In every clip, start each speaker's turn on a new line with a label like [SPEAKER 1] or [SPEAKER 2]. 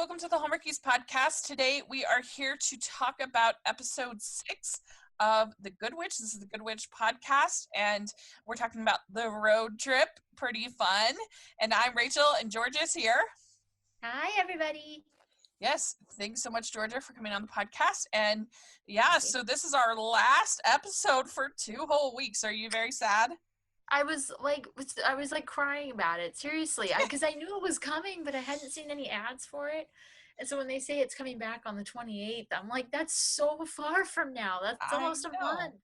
[SPEAKER 1] welcome to the Hallmarkies podcast. Today we are here to talk about episode 6 of The Good Witch. This is the Good Witch podcast, and we're talking about the road trip. Pretty fun. And I'm Rachel, and Georgia's here.
[SPEAKER 2] Hi, everybody.
[SPEAKER 1] Yes, thanks so much, Georgia, for coming on the podcast. And yeah, so this is our last episode for 2 whole weeks. Are you very sad?
[SPEAKER 2] I was like crying about it, seriously, because I knew it was coming, but I hadn't seen any ads for it. And so when they say it's coming back on the 28th, I'm like, that's so far from now. That's almost a month.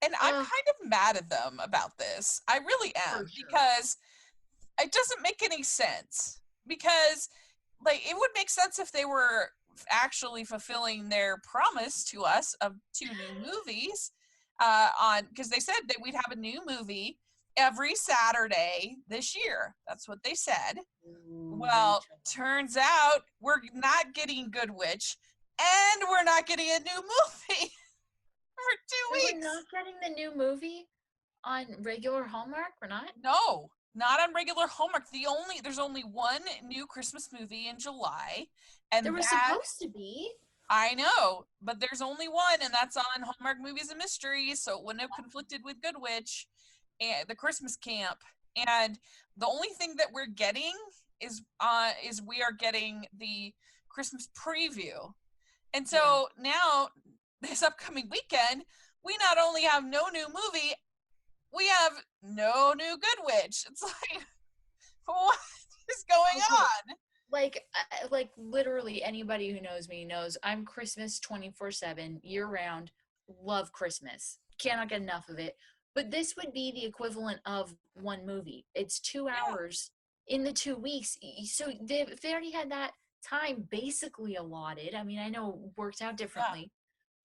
[SPEAKER 1] And I'm kind of mad at them about this. I really am,
[SPEAKER 2] sure.
[SPEAKER 1] because it doesn't make any sense. Because, like, it would make sense if they were actually fulfilling their promise to us of 2 new movies because they said that we'd have a new movie every Saturday this year. That's what they said. Well, turns out we're not getting Good Witch, and we're not getting a new movie for 2 weeks.
[SPEAKER 2] We're not getting the new movie on regular Hallmark? We're not?
[SPEAKER 1] No, not on regular Hallmark. There's only one new Christmas movie in July, and
[SPEAKER 2] there was supposed to be.
[SPEAKER 1] I know, but there's only one, and that's on Hallmark Movies and Mysteries, so it wouldn't have conflicted with Good Witch and the Christmas camp. And the only thing that we're getting is we are getting the Christmas preview. And so now, this upcoming weekend, we not only have no new movie, we have no new Good Witch. It's like, what is going on?
[SPEAKER 2] Like literally anybody who knows me knows I'm Christmas 24/7, year-round, love Christmas. Cannot get enough of it. But this would be the equivalent of one movie. It's 2 hours in the 2 weeks. So if they already had that time basically allotted, I mean, I know it worked out differently.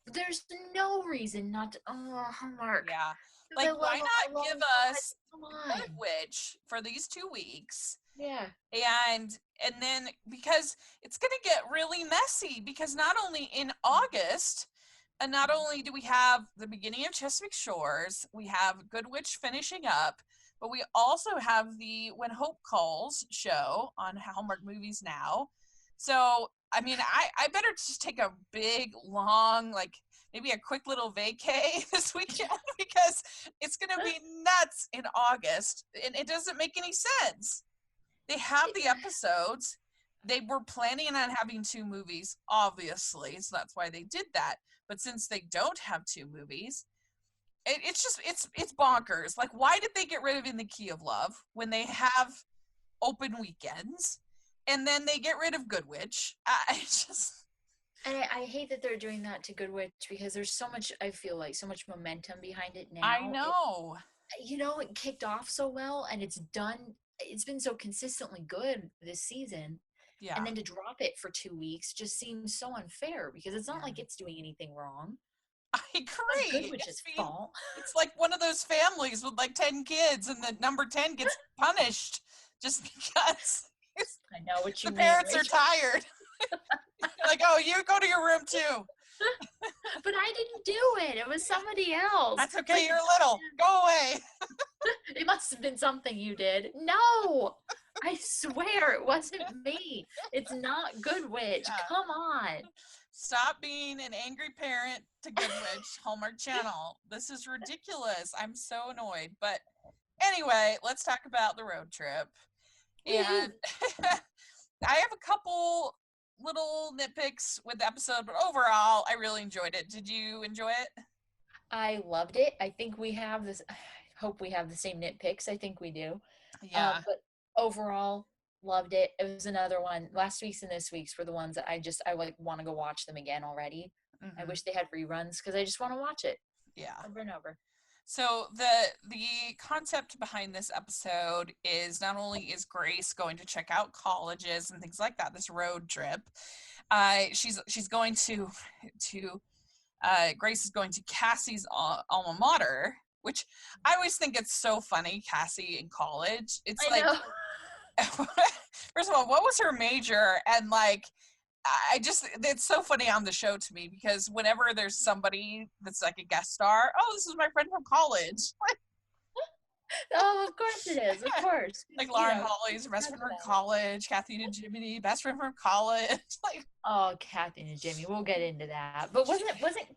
[SPEAKER 2] But there's no reason not to, Hallmark.
[SPEAKER 1] Yeah. Like, why not give us Good Witch for these 2 weeks?
[SPEAKER 2] Yeah.
[SPEAKER 1] And then, because it's going to get really messy, because not only in August, and not only do we have the beginning of Chesapeake Shores, we have Good Witch finishing up, but we also have the When Hope Calls show on Hallmark Movies Now. So, I mean, I better just take a big, long, like, maybe a quick little vacay this weekend, because it's going to be nuts in August, and it doesn't make any sense. They have the episodes. They were planning on having 2 movies, obviously, so that's why they did that. But since they don't have 2 movies, it's bonkers. Like, why did they get rid of In the Key of Love when they have open weekends, and then they get rid of Good Witch?
[SPEAKER 2] And I hate that they're doing that to Good Witch, because there's so much, I feel like, so much momentum behind it now.
[SPEAKER 1] I know.
[SPEAKER 2] It kicked off so well, and it's been so consistently good this season. Yeah. And then to drop it for 2 weeks just seems so unfair, because it's not like it's doing anything wrong.
[SPEAKER 1] I agree.
[SPEAKER 2] Good Witch's fault.
[SPEAKER 1] It's like one of those families with like 10 kids, and the number 10 gets punished just because
[SPEAKER 2] I know what you
[SPEAKER 1] the
[SPEAKER 2] mean.
[SPEAKER 1] Parents are tired. Like, oh, you go to your room too.
[SPEAKER 2] But I didn't do it. It was somebody else.
[SPEAKER 1] That's okay. You're little. Go away.
[SPEAKER 2] It must have been something you did. No, I swear it wasn't me. It's not Good Witch. Yeah. Come on.
[SPEAKER 1] Stop being an angry parent to Good Witch Hallmark Channel. This is ridiculous. I'm so annoyed. But anyway, let's talk about the road trip. And I have a couple little nitpicks with the episode, but overall, I really enjoyed it. Did you enjoy it?
[SPEAKER 2] I loved it. I think we have this. I hope we have the same nitpicks. I think we do.
[SPEAKER 1] Yeah.
[SPEAKER 2] But overall, loved it. It was another one. Last week's and this week's were the ones that I like want to go watch them again already. Mm-hmm. I wish they had reruns, because I just want to watch it.
[SPEAKER 1] Yeah.
[SPEAKER 2] Over and over.
[SPEAKER 1] So the concept behind this episode is, not only is Grace going to check out colleges and things like that, this road trip, she's going to Grace is going to Cassie's alma mater, which I always think it's so funny. Cassie in college, it's
[SPEAKER 2] I know.
[SPEAKER 1] First of all, what was her major? And like, it's so funny on the show to me, because whenever there's somebody that's like a guest star, oh, this is my friend from college.
[SPEAKER 2] Oh, of course it is. Of course.
[SPEAKER 1] Like
[SPEAKER 2] You
[SPEAKER 1] Lauren
[SPEAKER 2] know,
[SPEAKER 1] Holly's best
[SPEAKER 2] that's
[SPEAKER 1] friend from
[SPEAKER 2] that.
[SPEAKER 1] college, Kathy and Jiminy, best friend from college. Like,
[SPEAKER 2] Oh, Kathy and Jimmy. We'll get into that. But wasn't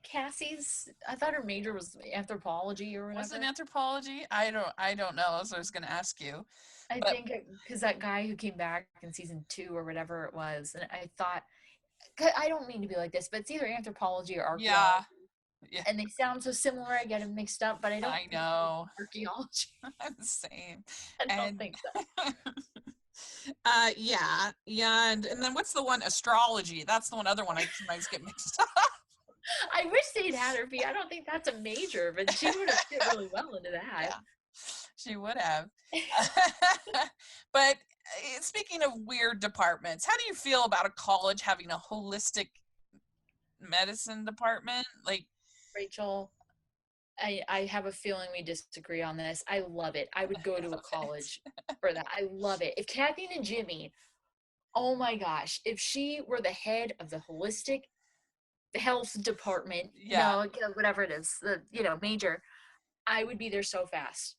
[SPEAKER 2] Cassie's? I thought her major was anthropology or
[SPEAKER 1] was it
[SPEAKER 2] whatever.
[SPEAKER 1] anthropology? I don't know. So I was gonna ask you,
[SPEAKER 2] I
[SPEAKER 1] but
[SPEAKER 2] think because that guy who came back in season 2 or whatever it was, and I thought, 'cause I don't mean to be like this, but it's either anthropology or
[SPEAKER 1] yeah,
[SPEAKER 2] archaeology,
[SPEAKER 1] yeah,
[SPEAKER 2] and they sound so similar. I get them mixed up, but I don't
[SPEAKER 1] I
[SPEAKER 2] think it's
[SPEAKER 1] know.
[SPEAKER 2] archaeology.
[SPEAKER 1] I'm the same.
[SPEAKER 2] I don't
[SPEAKER 1] And
[SPEAKER 2] think so.
[SPEAKER 1] yeah, and then what's the one astrology? That's the one other one I sometimes get mixed up.
[SPEAKER 2] I wish they'd had her be. I don't think that's a major, but she would have fit really well into that.
[SPEAKER 1] Yeah, she would have. But speaking of weird departments, how do you feel about a college having a holistic medicine department? Like,
[SPEAKER 2] Rachel, I have a feeling we disagree on this. I love it. I would go to a
[SPEAKER 1] it.
[SPEAKER 2] college for that. I love it. If Kathy and Jimmy, oh my gosh, if she were the head of the holistic health department,
[SPEAKER 1] Yeah,
[SPEAKER 2] no, whatever it is, the major, I would be there so fast.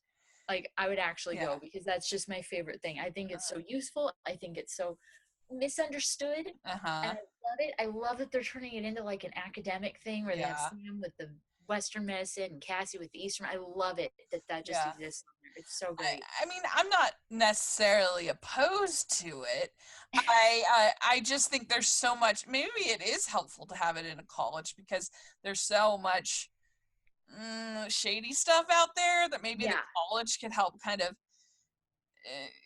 [SPEAKER 2] Like I would actually
[SPEAKER 1] yeah,
[SPEAKER 2] go because that's just my favorite thing. I think it's so useful. I think it's so misunderstood, and
[SPEAKER 1] uh-huh,
[SPEAKER 2] I love it. I love that they're turning it into like an academic thing where they have
[SPEAKER 1] yeah,
[SPEAKER 2] Sam with the Western medicine and Cassie with the Eastern. I love it that just
[SPEAKER 1] yeah.
[SPEAKER 2] exists on there. It's so
[SPEAKER 1] I,
[SPEAKER 2] great.
[SPEAKER 1] I mean, I'm not necessarily opposed to it. I just think there's so much. Maybe it is helpful to have it in a college because there's so much shady stuff out there that maybe the
[SPEAKER 2] Yeah,
[SPEAKER 1] college could help kind of,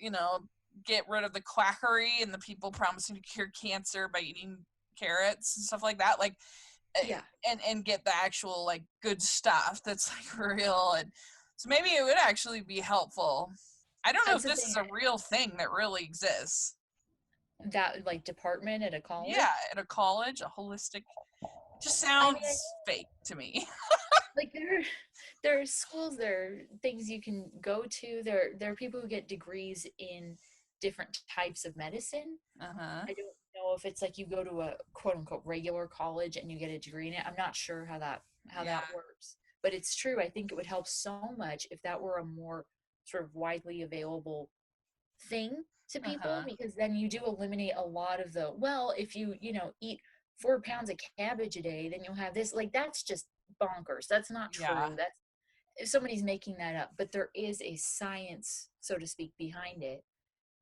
[SPEAKER 1] you know, get rid of the quackery and the people promising to cure cancer by eating carrots and stuff like that. Like,
[SPEAKER 2] yeah.
[SPEAKER 1] and get the actual like good stuff that's like real. And so maybe it would actually be helpful. I don't know
[SPEAKER 2] That's
[SPEAKER 1] if
[SPEAKER 2] the
[SPEAKER 1] this
[SPEAKER 2] thing.
[SPEAKER 1] is a real thing that really exists.
[SPEAKER 2] That like department at a
[SPEAKER 1] Yeah,
[SPEAKER 2] college.
[SPEAKER 1] at a college, a holistic just
[SPEAKER 2] I mean,
[SPEAKER 1] sounds fake to me.
[SPEAKER 2] like there are schools, there are things you can go to. There are people who get degrees in different types of medicine.
[SPEAKER 1] Uh-huh.
[SPEAKER 2] I don't know if it's like you go to a quote unquote regular college and you get a degree in it. I'm not sure how
[SPEAKER 1] Yeah.
[SPEAKER 2] that works. But it's true. I think it would help so much if that were a more sort of widely available thing to people,
[SPEAKER 1] Uh-huh.
[SPEAKER 2] because then you do eliminate a lot of the, well, if you eat 4 pounds of cabbage a day, then you'll have this. Like that's just bonkers. That's not
[SPEAKER 1] Yeah.
[SPEAKER 2] true. That's if somebody's making that up, but there is a science, so to speak, behind it.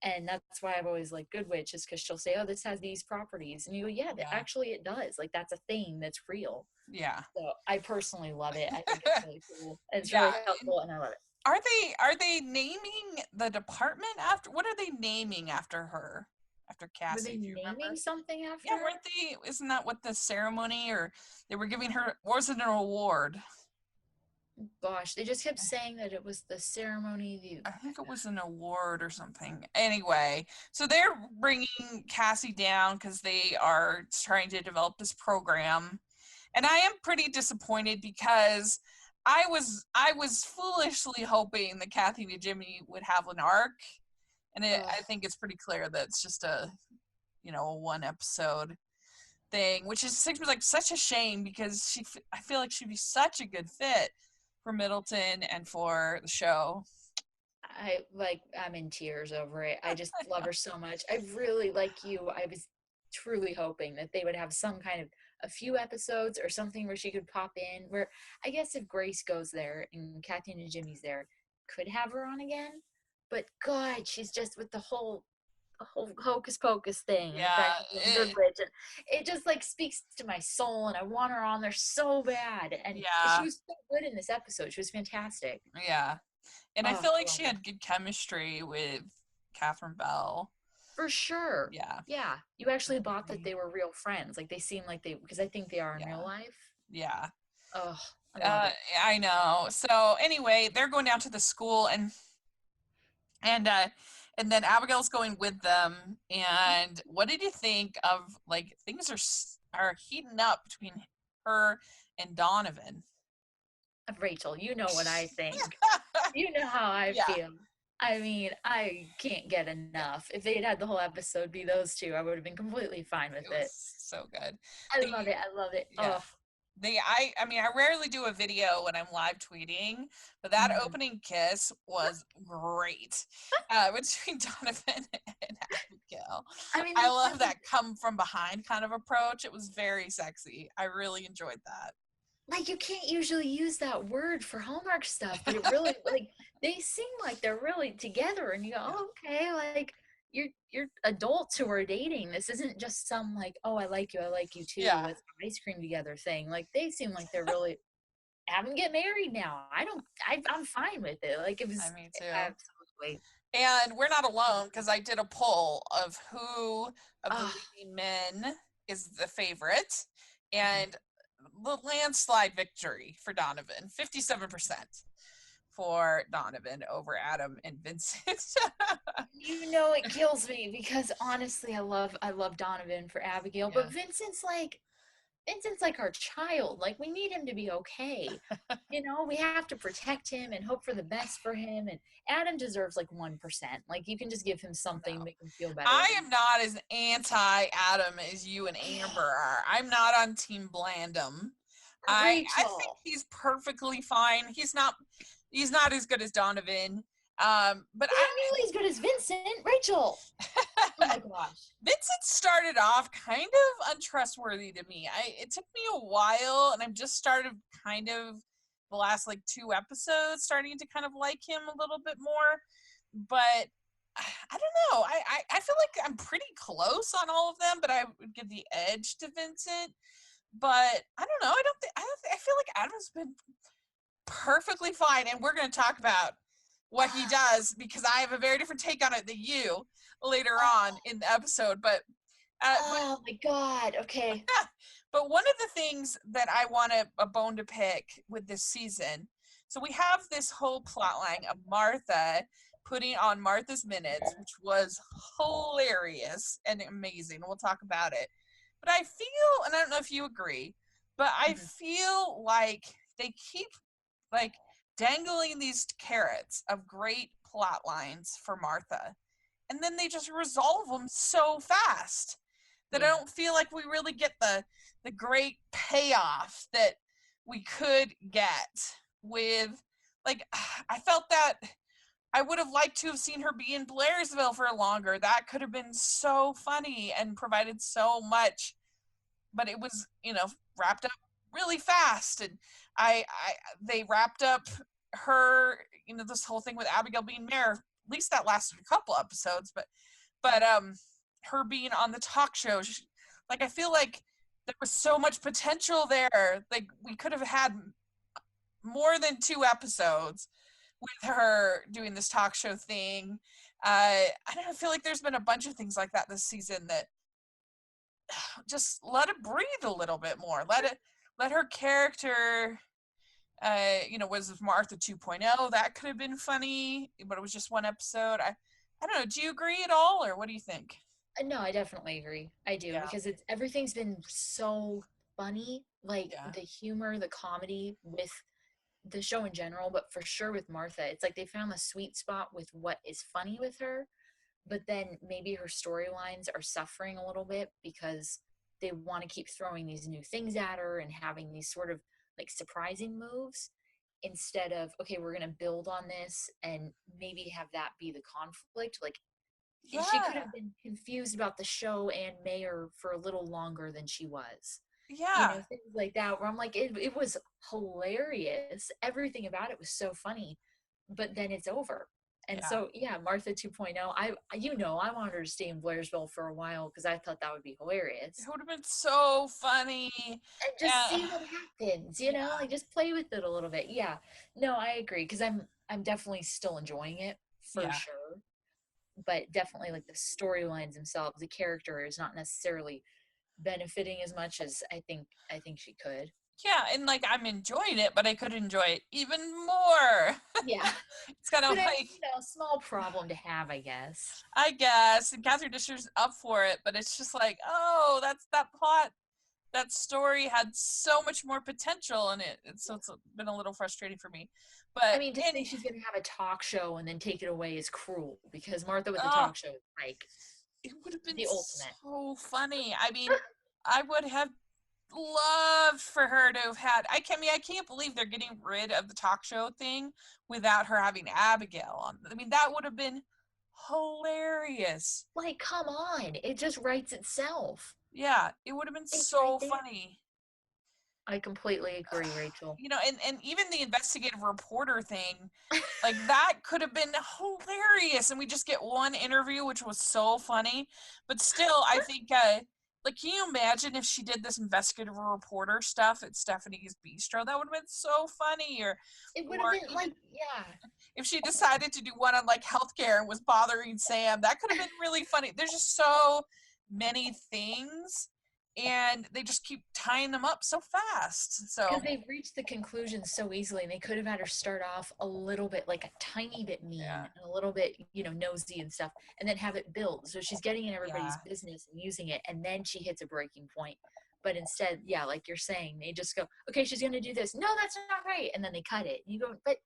[SPEAKER 2] And that's why I've always liked Good Witch, is because she'll say, "Oh, this has these properties," and you go, "Yeah,
[SPEAKER 1] Yeah.
[SPEAKER 2] actually, it does. Like that's a thing that's real."
[SPEAKER 1] Yeah.
[SPEAKER 2] So I personally love it. I think it's really cool. And it's
[SPEAKER 1] Yeah.
[SPEAKER 2] really helpful, and I love it.
[SPEAKER 1] Are they naming the department after what are they naming after her? After
[SPEAKER 2] Were
[SPEAKER 1] Cassie,
[SPEAKER 2] they
[SPEAKER 1] do you
[SPEAKER 2] naming
[SPEAKER 1] remember?
[SPEAKER 2] something
[SPEAKER 1] Yeah,
[SPEAKER 2] after her?
[SPEAKER 1] weren't they? Isn't that what the ceremony or they were giving her? Was it an award?
[SPEAKER 2] Gosh, they just kept saying that it was the ceremony.
[SPEAKER 1] I think it was an award or something. Anyway, so they're bringing Cassie down because they are trying to develop this program, and I am pretty disappointed because I was foolishly hoping that Kathy and Jimmy would have an arc, and
[SPEAKER 2] Ugh,
[SPEAKER 1] I think it's pretty clear that it's just a one episode thing, which seems like such a shame because I feel like she'd be such a good fit for Middleton and for the show.
[SPEAKER 2] I'm in tears over it. I just love her so much. I really, like you, I was truly hoping that they would have some kind of a few episodes or something where she could pop in. Where I guess if Grace goes there and Kathy and Jimmy's there, could have her on again. But God, she's just with the whole hocus pocus thing and the
[SPEAKER 1] Yeah,
[SPEAKER 2] fact that she's a good witch. And it just like speaks to my soul, and I want her on there so bad. And she
[SPEAKER 1] yeah,
[SPEAKER 2] was so good in this episode. She was fantastic.
[SPEAKER 1] yeah. And I
[SPEAKER 2] Oh,
[SPEAKER 1] feel
[SPEAKER 2] I
[SPEAKER 1] like
[SPEAKER 2] love
[SPEAKER 1] she
[SPEAKER 2] her.
[SPEAKER 1] had good chemistry with Catherine Bell.
[SPEAKER 2] For sure.
[SPEAKER 1] Yeah,
[SPEAKER 2] Yeah. You actually bought that they were real friends. Like they seem like they, because I think they are in real
[SPEAKER 1] yeah,
[SPEAKER 2] life.
[SPEAKER 1] yeah.
[SPEAKER 2] Oh, I love
[SPEAKER 1] Uh,
[SPEAKER 2] it.
[SPEAKER 1] I know. So anyway, they're going down to the school, and uh, and then Abigail's going with them. And what did you think of like things are heating up between her and Donovan?
[SPEAKER 2] Rachel, you know what I think. You know how I
[SPEAKER 1] Yeah,
[SPEAKER 2] feel. I mean, I can't get enough. If they'd had the whole episode be those two, I would have been completely fine with
[SPEAKER 1] it
[SPEAKER 2] it.
[SPEAKER 1] was so good.
[SPEAKER 2] I love
[SPEAKER 1] They,
[SPEAKER 2] it. I love it.
[SPEAKER 1] yeah,
[SPEAKER 2] Oh.
[SPEAKER 1] I mean, I rarely do a video when I'm live tweeting, but that
[SPEAKER 2] Mhm.
[SPEAKER 1] opening kiss was great. Between Donovan and Abigail.
[SPEAKER 2] I mean,
[SPEAKER 1] I
[SPEAKER 2] like
[SPEAKER 1] love that come from behind kind of approach. It was very sexy. I really enjoyed that.
[SPEAKER 2] you can't usually use that word for Hallmark stuff, but it really like they seem like they're really together, and you go,
[SPEAKER 1] Yeah.
[SPEAKER 2] oh, okay, like you're adults who are dating. This isn't just some like, oh, I like you too,
[SPEAKER 1] Yeah.
[SPEAKER 2] let's have ice cream together thing. Like they seem like they're really have them get married now. I'm fine with it. Like it
[SPEAKER 1] I
[SPEAKER 2] was
[SPEAKER 1] mean too.
[SPEAKER 2] absolutely.
[SPEAKER 1] And we're not alone because I did a poll of who of the
[SPEAKER 2] Oh,
[SPEAKER 1] leading men is the favorite,
[SPEAKER 2] mhm.
[SPEAKER 1] and the landslide victory for Donovan, 57% for Donovan over Adam and Vincent.
[SPEAKER 2] You know it kills me because honestly, I love Donovan for Abigail,
[SPEAKER 1] Yeah.
[SPEAKER 2] but Vincent's like our child. Like we need him to be okay. You know, we have to protect him and hope for the best for him. And Adam deserves like 1%. Like you can just give him
[SPEAKER 1] No.
[SPEAKER 2] something, make him feel better.
[SPEAKER 1] I am not as anti Adam as you and Amber are. I'm not on Team Blandum. I think
[SPEAKER 2] Rachel.
[SPEAKER 1] he's perfectly fine. He's not as good as Donovan. But
[SPEAKER 2] Not nearly as good as Vincent. Rachel. Oh my gosh.
[SPEAKER 1] Vincent started off kind of untrustworthy to me. It took me a while, and I've just started kind of the last like 2 episodes starting to kind of like him a little bit more. But I don't know. I feel like I'm pretty close on all of them, but I would give the edge to Vincent. But I don't know. I feel like Adam's been perfectly fine, and we're going to talk about what he does because I have a very different take on it than you later on
[SPEAKER 2] Oh,
[SPEAKER 1] in the episode. But
[SPEAKER 2] oh my god. Okay.
[SPEAKER 1] but one of the things that I want a bone to pick with this season, so we have this whole plot line of Martha putting on Martha's Minutes, which was hilarious and amazing. We'll talk about it. But I feel, and I don't know if you agree, but I
[SPEAKER 2] Mhm.
[SPEAKER 1] feel like they keep like dangling these carrots of great plot lines for Martha, and then they just resolve them so fast that I
[SPEAKER 2] Yeah.
[SPEAKER 1] don't feel like we really get the great payoff that we could get with like I felt that I would have liked to have seen her be in Blairsville for longer. That could have been so funny and provided so much, but it was, wrapped up really fast. And I they wrapped up her, this whole thing with Abigail being mayor. At least that lasted a couple episodes, but her being on the talk show, like I feel like there was so much potential there. Like we could have had more than 2 episodes with her doing this talk show thing. I don't know, I feel like there's been a bunch of things like that this season that just let it breathe a little bit more. Let her character was Martha 2.0. That could have been funny, but it was just one episode. I don't know. Do you agree at all, or what do you think?
[SPEAKER 2] No, I definitely agree. I do
[SPEAKER 1] Yeah,
[SPEAKER 2] because it's everything's been so funny, like
[SPEAKER 1] yeah,
[SPEAKER 2] the humor, the comedy with the show in general, but for sure with Martha, it's like they found the sweet spot with what is funny with her, but then maybe her storylines are suffering a little bit because they want to keep throwing these new things at her and having these sort of like surprising moves instead of okay, we're going to build on this and maybe have that be the conflict. Like she could
[SPEAKER 1] yeah,
[SPEAKER 2] have been confused about the show and Mayor for a little longer than she was. You
[SPEAKER 1] yeah,
[SPEAKER 2] know, things like that where I'm like, it was hilarious. Everything about it was so funny, but then it's over. And
[SPEAKER 1] yeah.
[SPEAKER 2] so, yeah, Martha 2.0, I wanted her to stay in Blairsville for a while because I thought that would be
[SPEAKER 1] It
[SPEAKER 2] hilarious.
[SPEAKER 1] would have been so funny.
[SPEAKER 2] And just
[SPEAKER 1] Uh,
[SPEAKER 2] see what happens, you know,
[SPEAKER 1] yeah,
[SPEAKER 2] like just play with it a little bit. Yeah. No, I agree because I'm definitely still enjoying it for
[SPEAKER 1] yeah.
[SPEAKER 2] sure. But definitely like the storylines themselves, the character is not necessarily benefiting as much as I think she could.
[SPEAKER 1] Yeah, and like I'm enjoying it, but I could enjoy it even more.
[SPEAKER 2] Yeah.
[SPEAKER 1] It's kind
[SPEAKER 2] But
[SPEAKER 1] of
[SPEAKER 2] I
[SPEAKER 1] like
[SPEAKER 2] mean, small problem to have, I guess.
[SPEAKER 1] I guess, and Catherine Disher's up for it, but it's just like, oh, that's that plot, that story had so much more potential in it. So it's been a little frustrating for me.
[SPEAKER 2] I
[SPEAKER 1] But
[SPEAKER 2] mean, to say
[SPEAKER 1] any,
[SPEAKER 2] she's going to have a talk show and then take it away is cruel because Martha with the
[SPEAKER 1] oh,
[SPEAKER 2] talk show is like
[SPEAKER 1] it would have been
[SPEAKER 2] the ultimate.
[SPEAKER 1] so funny. I mean, I would have. loved for her to have had. I can't believe they're getting rid of the talk show thing without her having Abigail on. I mean, that would have been hilarious.
[SPEAKER 2] Like, come on. It just writes itself.
[SPEAKER 1] Yeah, it would have been
[SPEAKER 2] It's right
[SPEAKER 1] so
[SPEAKER 2] there.
[SPEAKER 1] funny.
[SPEAKER 2] I completely agree, Rachel.
[SPEAKER 1] You know, and even the investigative reporter thing, like that could have been hilarious, and we just get one interview, which was so funny. But still, I think, like, can you imagine if she did this investigative reporter stuff at Stephanie's Bistro? That would have been so funny.
[SPEAKER 2] It would have been
[SPEAKER 1] Even
[SPEAKER 2] like, yeah.
[SPEAKER 1] if she decided to do one on like healthcare and was bothering Sam, that could have been really funny. There's just so many things, and they just keep tying them up so fast. So
[SPEAKER 2] Because they've reached the conclusion so easily, and they could have had her start off a little bit, like a tiny bit mean
[SPEAKER 1] Yeah.
[SPEAKER 2] and a little bit, nosy and stuff, and then have it build. So she's getting in everybody's
[SPEAKER 1] Yeah.
[SPEAKER 2] business and using it, and then she hits a breaking point. But instead, yeah, like you're saying, they just go, okay, she's going to do this. No, that's not right. And then they cut it. You go, but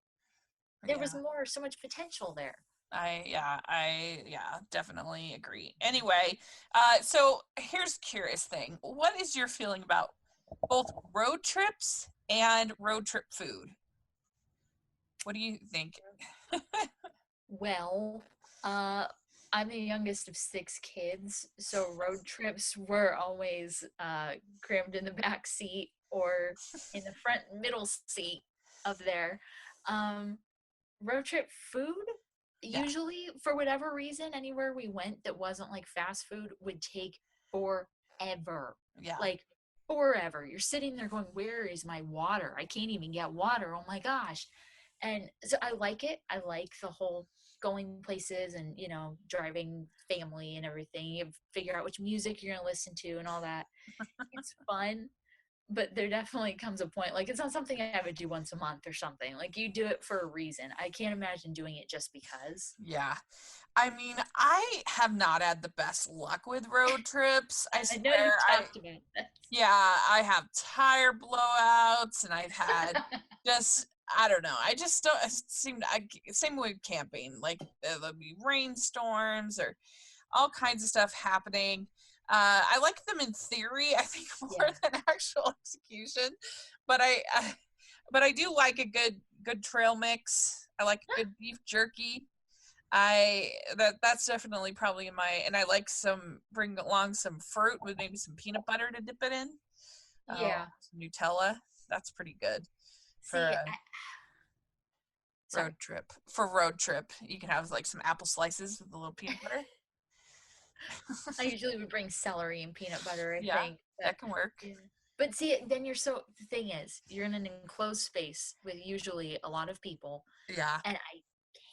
[SPEAKER 2] there was so much potential there.
[SPEAKER 1] I definitely agree. Anyway, so here's a curious thing. What is your feeling about both road trips and road trip food? What do you think?
[SPEAKER 2] Well, I'm the youngest of 6 kids, so road trips were always crammed in the back seat or in the front middle seat of there. Road trip food, usually for whatever reason, anywhere we went that wasn't like fast food would take forever.
[SPEAKER 1] Yeah.
[SPEAKER 2] Like forever. You're sitting there going, where is my water? I can't even get water. Oh my gosh. And so I like it. I like the whole going places and, driving family and everything. You figure out which music you're going to listen to and all that. It's fun. But there definitely comes a point, like, it's not something I would do once a month or something. Like, you do it for a reason. I can't imagine doing it just because.
[SPEAKER 1] Yeah. I mean, I have not had the best luck with road trips. I
[SPEAKER 2] I know
[SPEAKER 1] swear.
[SPEAKER 2] you talked about that.
[SPEAKER 1] Yeah, I have tire blowouts, and I've had just, I don't know. I just don't same with camping. Like, there'll be rainstorms or all kinds of stuff happening. I like them in theory, I think, more than actual execution. But I do like a good trail mix. I like good beef jerky. That's definitely probably and I like bring along some fruit with maybe some peanut butter to dip it in.
[SPEAKER 2] Yeah.
[SPEAKER 1] Some Nutella. That's pretty good for a road trip. For road trip, you can have like some apple slices with a little peanut butter.
[SPEAKER 2] I usually would bring celery and peanut butter, I think.
[SPEAKER 1] That can work.
[SPEAKER 2] Yeah. But see, then the thing is, you're in an enclosed space with usually a lot of people.
[SPEAKER 1] Yeah.
[SPEAKER 2] And I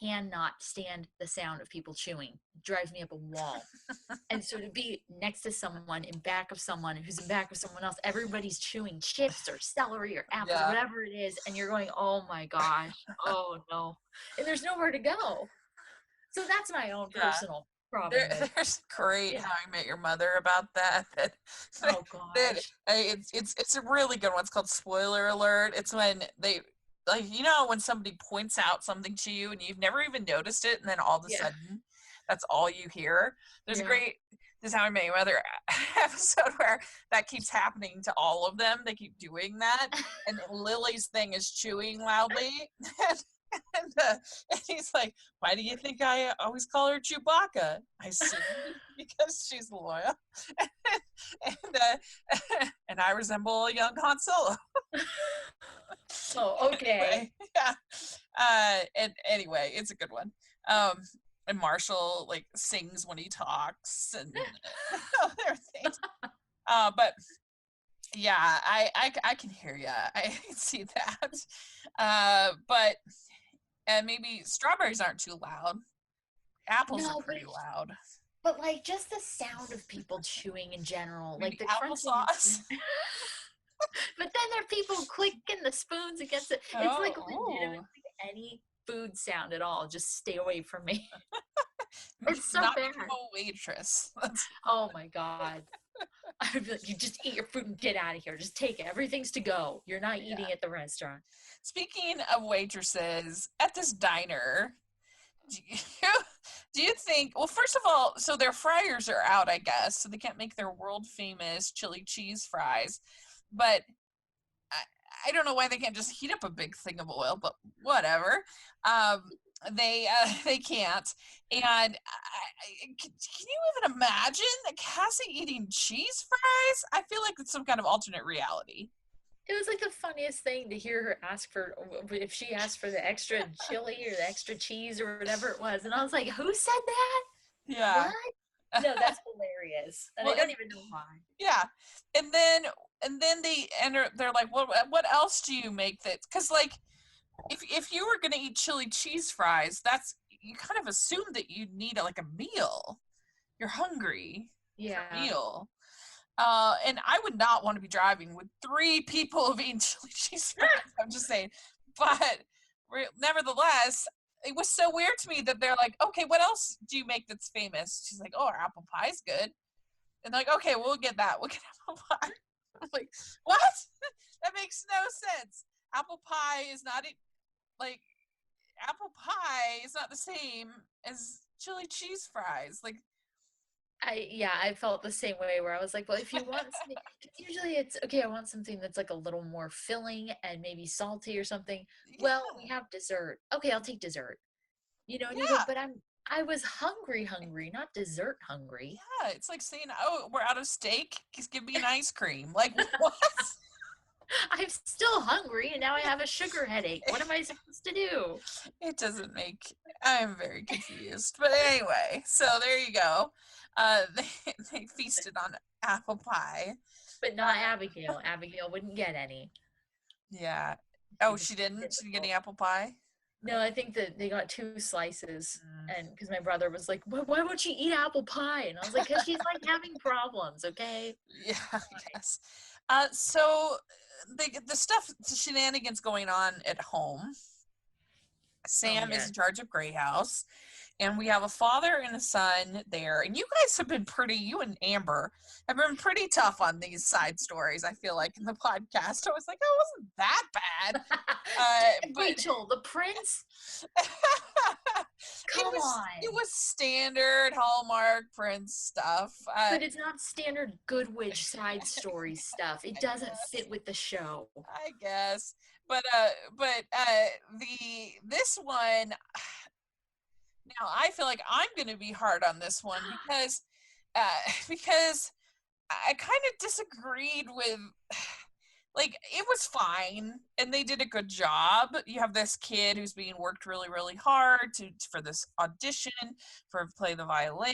[SPEAKER 2] cannot stand the sound of people chewing. It drives me up a wall. And so to be next to someone, in back of someone who's in back of someone else, everybody's chewing chips or celery or apples, whatever it is, and you're going, oh my gosh, oh no. And there's nowhere to go. So that's my own personal problem.
[SPEAKER 1] There's great How I Met Your Mother about that.
[SPEAKER 2] Oh gosh.
[SPEAKER 1] It's a really good one. It's called Spoiler Alert. It's when they, like, when somebody points out something to you and you've never even noticed it, and then all of a sudden that's all you hear. There's a great This is How I Met Your Mother episode where that keeps happening to all of them. They keep doing that, and Lily's thing is chewing loudly. And he's like, why do you think I always call her Chewbacca? I see, because she's loyal. And I resemble a young Han Solo.
[SPEAKER 2] Oh, okay.
[SPEAKER 1] And anyway, it's a good one. And Marshall like sings when he talks and other things. But yeah, I can hear you. I see that. But maybe strawberries aren't too loud. Apples are pretty loud.
[SPEAKER 2] But like just the sound of people chewing in general,
[SPEAKER 1] maybe
[SPEAKER 2] like the
[SPEAKER 1] applesauce.
[SPEAKER 2] But then there are people clicking the spoons against it. It's like legitimately any food sound at all. Just stay away from me. It's so
[SPEAKER 1] not
[SPEAKER 2] bad.
[SPEAKER 1] A waitress.
[SPEAKER 2] Oh my god. I'd be like, you just eat your food and get out of here. Just take it. Everything's to go. You're not eating at the restaurant.
[SPEAKER 1] Speaking of waitresses, at this diner, do you think, well, first of all, so their fryers are out, I guess, so they can't make their world famous chili cheese fries. but I, I don't know why they can't just heat up a big thing of oil, but whatever. They can't. And can you even imagine Cassie eating cheese fries? I feel like it's some kind of alternate reality.
[SPEAKER 2] It was like the funniest thing to hear her ask for if she asked for the extra chili or the extra cheese or whatever it was. And I was like, who said that?
[SPEAKER 1] Yeah.
[SPEAKER 2] What? No, that's hilarious. And I
[SPEAKER 1] Well,
[SPEAKER 2] don't even know why.
[SPEAKER 1] yeah, and then they enter. They're like, what else do you make that? Because like, if you were gonna eat chili cheese fries, that's you kind of assume that you need like a meal. You're hungry for a
[SPEAKER 2] Yeah.
[SPEAKER 1] meal. And I would not want to be driving with 3 people of eating chili cheese fries. I'm just saying, but nevertheless, it was so weird to me that they're like, okay, what else do you make that's famous? She's like, oh, our apple pie's good. And they're like, okay, we'll get that. We'll get apple pie. I'm like, what? That makes no sense. Apple pie is not like apple pie is not the same as chili cheese fries. Like,
[SPEAKER 2] I felt the same way where I was like, well, if you want something, 'cause usually it's okay, I want something that's like a little more filling and maybe salty or something. Well, we
[SPEAKER 1] yeah,
[SPEAKER 2] have dessert. Okay, I'll take dessert. And you go,
[SPEAKER 1] yeah,
[SPEAKER 2] but I was hungry, not dessert hungry.
[SPEAKER 1] yeah. It's like saying, oh, we're out of steak. Just give me an ice cream. Like, what?
[SPEAKER 2] I'm still hungry and now I have a sugar headache. What am I supposed to do?
[SPEAKER 1] It doesn't make. I'm very confused. But anyway, so there you go. They feasted on apple pie.
[SPEAKER 2] But not Abigail. Abigail wouldn't get any.
[SPEAKER 1] Yeah.
[SPEAKER 2] She
[SPEAKER 1] Oh,
[SPEAKER 2] was
[SPEAKER 1] she
[SPEAKER 2] too
[SPEAKER 1] didn't. She didn't get any
[SPEAKER 2] difficult.
[SPEAKER 1] apple pie.
[SPEAKER 2] No, I think that they got 2 slices,
[SPEAKER 1] Mm.
[SPEAKER 2] and because my brother was like, why won't she eat apple pie?" And I was like, "Cause she's like having problems, okay?"
[SPEAKER 1] Yeah, I guess. So the stuff, the shenanigans going on at home.
[SPEAKER 2] Oh
[SPEAKER 1] Sam is
[SPEAKER 2] yeah.
[SPEAKER 1] in charge of Grey House, and we have a father and a son there. And you guys have been pretty. You and Amber have been pretty tough on these side stories. I feel like in the podcast, I was like, oh, it wasn't that bad. But
[SPEAKER 2] Rachel, the prince?
[SPEAKER 1] it
[SPEAKER 2] Come
[SPEAKER 1] was
[SPEAKER 2] on.
[SPEAKER 1] it was standard Hallmark Prince stuff.
[SPEAKER 2] But it's not standard Good Witch side story stuff. It
[SPEAKER 1] I
[SPEAKER 2] doesn't
[SPEAKER 1] guess.
[SPEAKER 2] fit with the show.
[SPEAKER 1] I guess. But the this one now I feel like I'm going to be hard on this one because because I kind of disagreed with like it was fine and they did a good job. You have this kid who's being worked really hard to for this audition for play the violin,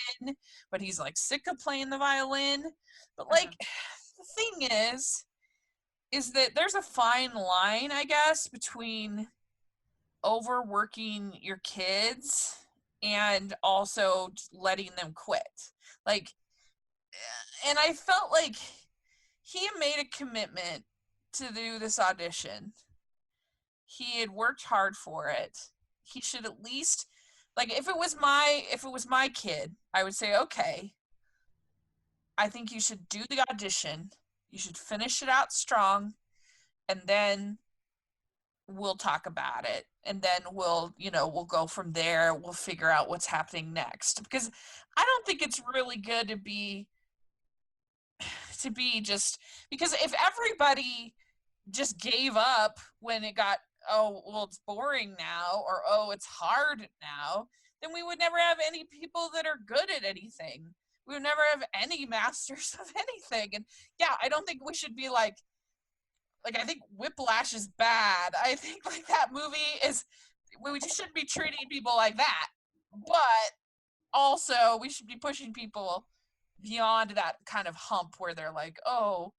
[SPEAKER 1] but he's like sick of playing the violin. But
[SPEAKER 2] Uh-huh.
[SPEAKER 1] like the thing is that there's a fine line, I guess, between overworking your kids and also letting them quit. Like, and I felt like he made a commitment to do this audition. He had worked hard for it. He should at least like if it was my kid, I would say, okay, I think you should do the audition. You should finish it out strong and then we'll talk about it and then we'll go from there. We'll figure out what's happening next because I don't think it's really good to be just because if everybody just gave up when it got, oh well, it's boring now, or oh, it's hard now, then we would never have any people that are good at anything. We would never have any masters of anything. And yeah, I don't think we should be like I think Whiplash is bad. I think like that movie is we just shouldn't be treating people like that. But also we should be pushing people beyond that kind of hump where they're like, "Oh,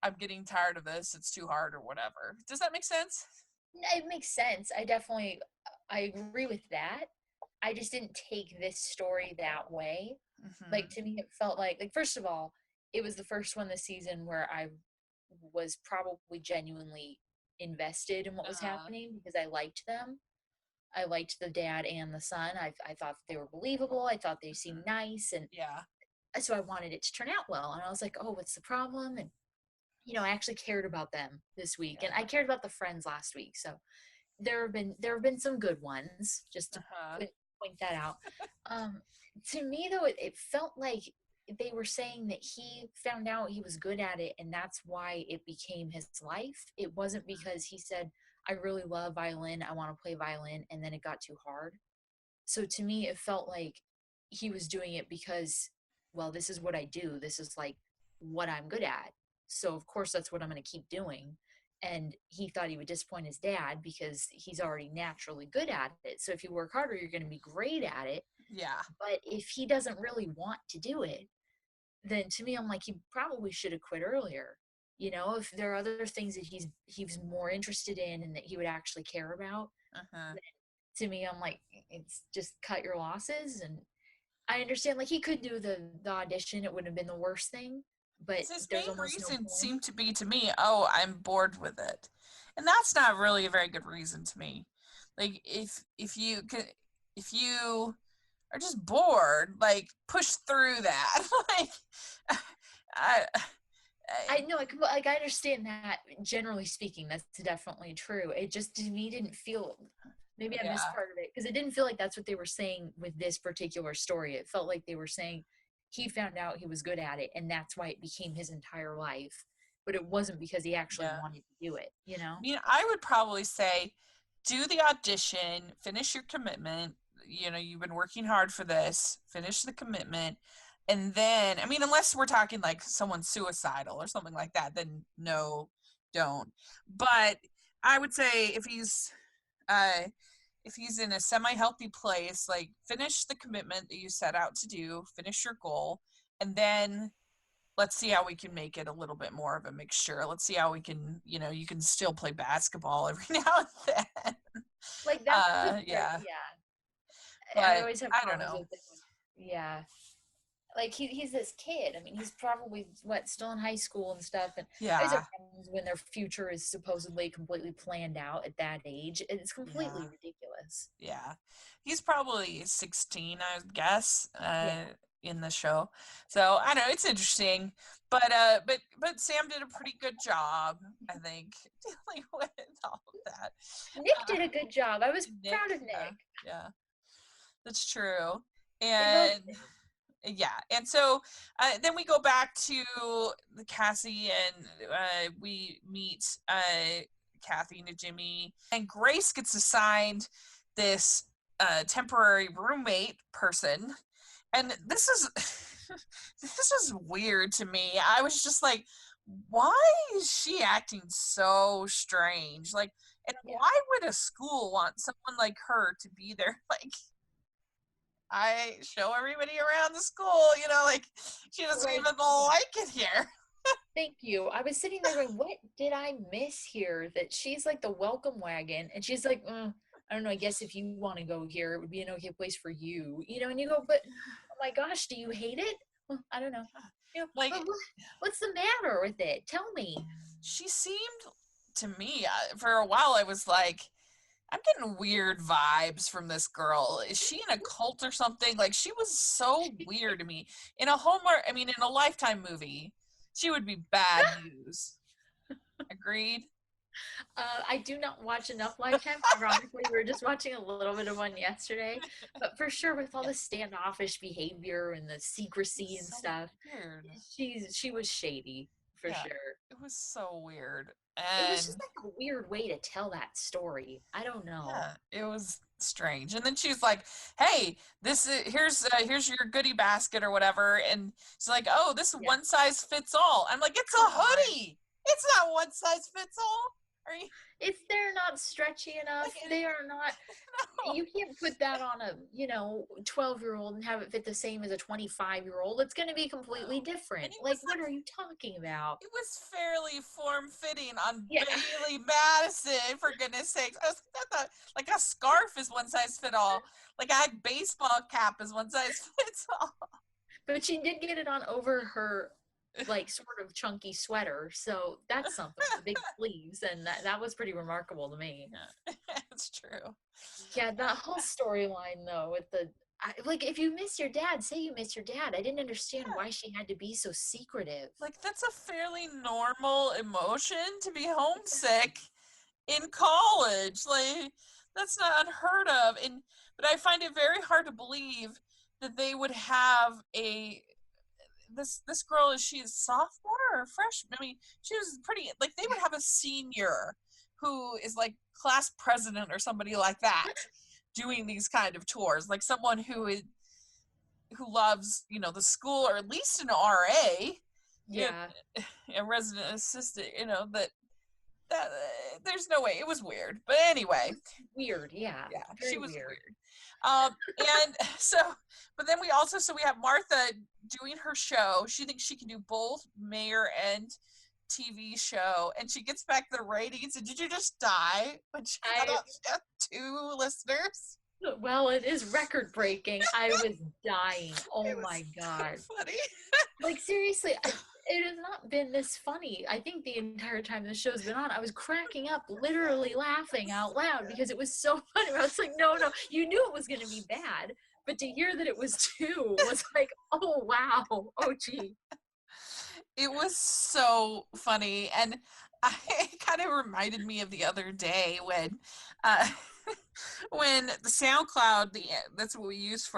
[SPEAKER 1] I'm getting tired of this. It's too hard or whatever." Does that make sense?
[SPEAKER 2] It makes sense. I agree with that. I just didn't take this story that way. Like
[SPEAKER 1] Mhm.
[SPEAKER 2] to me it felt like first of all, it was the first one this season where I was probably genuinely invested in what was
[SPEAKER 1] Uh-huh.
[SPEAKER 2] happening because I liked them. I liked the dad and the son. I thought they were believable. I thought they seemed
[SPEAKER 1] Mhm.
[SPEAKER 2] nice, and
[SPEAKER 1] Yeah.
[SPEAKER 2] so I wanted it to turn out well. And I was like, oh, what's the problem? And I actually cared about them this week, and
[SPEAKER 1] Yeah.
[SPEAKER 2] I cared about the friends last week. So there have been some good ones. Just to
[SPEAKER 1] Uh-huh.
[SPEAKER 2] point that out. Um, to me though, it felt like they were saying that he found out he was good at it and that's why it became his life. It wasn't because he said, I really love violin, I want to play violin, and then it got too hard. So to me, it felt like he was doing it because, well, this is what I do. This is like what I'm good at. So of course that's what I'm going to keep doing. And he thought he would disappoint his dad because he's already naturally good at it. So if you work harder, you're going to be great at it.
[SPEAKER 1] Yeah.
[SPEAKER 2] But if he doesn't really want to do it, then to me, I'm like, he probably should have quit earlier. You know, if there are other things that he's more interested in and that he would actually care about,
[SPEAKER 1] Uh-huh.
[SPEAKER 2] to me, I'm like, it's just cut your losses. And I understand, like, he could do the audition; it wouldn't have been the worst thing. But
[SPEAKER 1] His
[SPEAKER 2] there's
[SPEAKER 1] main
[SPEAKER 2] almost no
[SPEAKER 1] reason
[SPEAKER 2] point.
[SPEAKER 1] seemed to be to me, oh, I'm bored with it. And that's not really a very good reason to me. Like if you are just bored, like push through that. Like I,
[SPEAKER 2] I
[SPEAKER 1] I
[SPEAKER 2] know, like, I understand that. Generally speaking, that's definitely true. It just to me didn't feel. Maybe I missed
[SPEAKER 1] yeah.
[SPEAKER 2] part of it because it didn't feel like that's what they were saying with this particular story. It felt like they were saying he found out he was good at it, and that's why it became his entire life. But it wasn't because he actually
[SPEAKER 1] Yeah.
[SPEAKER 2] wanted to do it. You know?
[SPEAKER 1] I mean, I would probably say do the audition, finish your commitment. You know, you've been working hard for this, finish the commitment. And then, I mean, unless we're talking like someone's suicidal or something like that, then no, don't. But I would say uh if he's in a semi-healthy place, like finish the commitment that you set out to do, finish your goal, and then let's see how we can make it a little bit more of a mixture. Let's see how we can, you can still play basketball every now and then.
[SPEAKER 2] Like that's the part.
[SPEAKER 1] Yeah,
[SPEAKER 2] Yeah, I
[SPEAKER 1] but
[SPEAKER 2] always have
[SPEAKER 1] I don't
[SPEAKER 2] problems
[SPEAKER 1] know.
[SPEAKER 2] with it. Yeah, like he's this kid. I mean, he's probably what still in high school and stuff. And I just have
[SPEAKER 1] Yeah,
[SPEAKER 2] problems when their future is supposedly completely planned out at that age. It's
[SPEAKER 1] yeah,
[SPEAKER 2] completely ridiculous.
[SPEAKER 1] yeah. He's probably 16, I guess,
[SPEAKER 2] Yeah.
[SPEAKER 1] in the show. So I don't know. It's interesting, but Sam did a pretty good job, I think, dealing with all of that.
[SPEAKER 2] Nick
[SPEAKER 1] Uh,
[SPEAKER 2] did a good job. I was
[SPEAKER 1] Nick,
[SPEAKER 2] proud of
[SPEAKER 1] yeah,
[SPEAKER 2] Nick.
[SPEAKER 1] yeah, that's true.
[SPEAKER 2] They both
[SPEAKER 1] And yeah, and so then we go back to the Cassie, and we meet Kathy and Jimmy, and Grace gets assigned this temporary roommate person, and this is this is weird to me. I was just like, why is she acting so strange? Like, and
[SPEAKER 2] yeah.
[SPEAKER 1] why would a school want someone like her to be there? Like, I show everybody around the school, like she doesn't
[SPEAKER 2] Right.
[SPEAKER 1] even
[SPEAKER 2] Yeah.
[SPEAKER 1] like it here.
[SPEAKER 2] Thank you. I was sitting there going, what did I miss here? That she's like the welcome wagon. And she's like, I don't know. I guess if you want to go here, it would be an okay place for you. You know, and you go, but oh my gosh, do you hate it? Well, I don't know. You know,
[SPEAKER 1] Like,
[SPEAKER 2] but what's the matter with it? Tell me.
[SPEAKER 1] she seemed to me, for a while, I was like, I'm getting weird vibes from this girl. Is she in a cult or something? Like, she was so weird to me. In a in a Lifetime movie, she would be bad news. Agreed?
[SPEAKER 2] I do not watch enough Lifetime. Ironically, we were just watching a little bit of one yesterday. But for sure, with all
[SPEAKER 1] Yeah.
[SPEAKER 2] the standoffish behavior and the secrecy and
[SPEAKER 1] So
[SPEAKER 2] stuff,
[SPEAKER 1] weird.
[SPEAKER 2] she was shady for
[SPEAKER 1] Yeah.
[SPEAKER 2] sure.
[SPEAKER 1] It was so weird.
[SPEAKER 2] It was just
[SPEAKER 1] And
[SPEAKER 2] like a weird way to tell that story. I don't know.
[SPEAKER 1] yeah, it was strange. And then she's like, "Hey, this is here's your goodie basket or whatever." And she's like, "Oh, this is
[SPEAKER 2] Yeah.
[SPEAKER 1] one size fits all." I'm like, "It's a
[SPEAKER 2] Come on.
[SPEAKER 1] hoodie. It's not one size fits all." Are you
[SPEAKER 2] If they're not stretchy enough,
[SPEAKER 1] like?
[SPEAKER 2] they are not.
[SPEAKER 1] No.
[SPEAKER 2] You can't put that on a 12-year-old and have it fit the same as a 25-year-old. It's going to be completely
[SPEAKER 1] No. And
[SPEAKER 2] different.
[SPEAKER 1] it
[SPEAKER 2] Like,
[SPEAKER 1] was
[SPEAKER 2] what are you talking about?
[SPEAKER 1] it was fairly form fitting on
[SPEAKER 2] Yeah.
[SPEAKER 1] Bailey Madison, for goodness sakes. I was like, I thought, like a scarf is one size fit all. Like a baseball cap is one size fits all.
[SPEAKER 2] But she did get it on over her like sort of chunky sweater. So that's something. The big sleeves, and that was pretty remarkable to me.
[SPEAKER 1] Yeah, it's true.
[SPEAKER 2] Yeah, that whole storyline though with like if you miss your dad, say you miss your dad. I didn't understand
[SPEAKER 1] Yeah.
[SPEAKER 2] why she had to be so secretive.
[SPEAKER 1] Like that's a fairly normal emotion to be homesick in college. Like that's not unheard of. And but I find it very hard to believe that they would have this girl, is she a sophomore or a freshman? I mean, she was pretty, like, they would have a senior who is like class president or somebody like that doing these kind of tours, like someone who loves, the school, or at least an RA,
[SPEAKER 2] Yeah.
[SPEAKER 1] a resident assistant, that there's no way. It was weird, but anyway.
[SPEAKER 2] Weird, yeah.
[SPEAKER 1] Yeah,
[SPEAKER 2] Very
[SPEAKER 1] she was
[SPEAKER 2] weird.
[SPEAKER 1] weird. And so, but then we also, so we have Martha doing her show. She thinks she can do both mayor and TV show, and she gets back the ratings. And did you just die when she got out? She got 2 listeners.
[SPEAKER 2] Well, it is record breaking. I was dying. Oh my god!
[SPEAKER 1] So funny.
[SPEAKER 2] Like seriously, it has not been this funny. I think the entire time the show's been on, I was cracking up, literally laughing out loud because it was so funny. I was like, no, you knew it was going to be bad, but to hear that it was 2 was like, oh wow, oh gee.
[SPEAKER 1] It was so funny, and it kind of reminded me of the other day when uh, when the SoundCloud, that's what we use